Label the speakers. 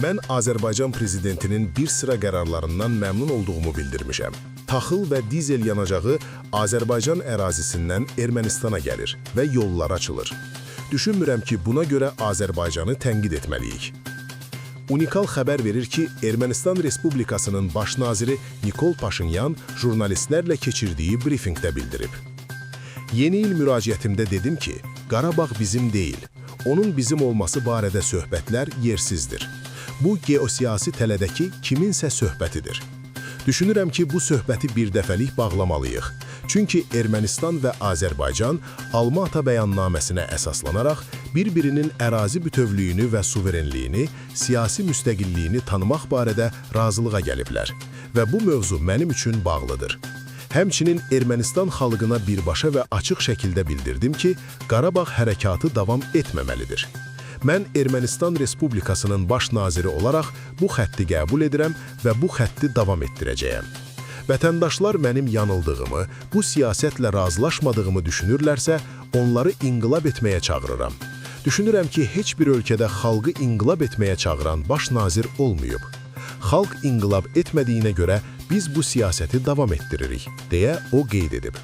Speaker 1: Mən Azərbaycan prezidentinin bir sıra qərarlarından məmnun olduğumu bildirmişəm. Taxıl və dizel yanacağı Azərbaycan ərazisindən Ermənistana gəlir və yollar açılır. Düşünmürəm ki, buna görə Azərbaycanı tənqid etməliyik. Unikal xəbər verir ki, Ermənistan Respublikasının baş naziri Nikol Paşinyan jurnalistlərlə keçirdiyi brifinqdə bildirib. Yeni il müraciətimdə dedim ki, Qarabağ bizim deyil, onun bizim olması barədə söhbətlər yersizdir. Bu, geosiyasi tələdəki kiminsə söhbətidir. Düşünürəm ki, bu söhbəti bir dəfəlik bağlamalıyıq. Çünki Ermənistan və Azərbaycan Alma-Ata bəyannaməsinə əsaslanaraq bir-birinin ərazi bütövlüyünü və suverenliyini, siyasi müstəqilliyini tanımaq barədə razılığa gəliblər. Və bu mövzu mənim üçün bağlıdır. Həmçinin Ermənistan xalqına birbaşa və açıq şəkildə bildirdim ki, Qarabağ hərəkatı davam etməməlidir. Mən Ermənistan Respublikasının baş naziri olaraq bu xətti qəbul edirəm və bu xətti davam etdirəcəyəm. Vətəndaşlar mənim yanıldığımı, bu siyasətlə razılaşmadığımı düşünürlərsə, onları inqilab etməyə çağırıram. Düşünürəm ki, heç bir ölkədə xalqı inqilab etməyə çağıran baş nazir olmayıb. Xalq inqilab etmədiyinə görə biz bu siyasəti davam etdiririk, deyə o qeyd edib.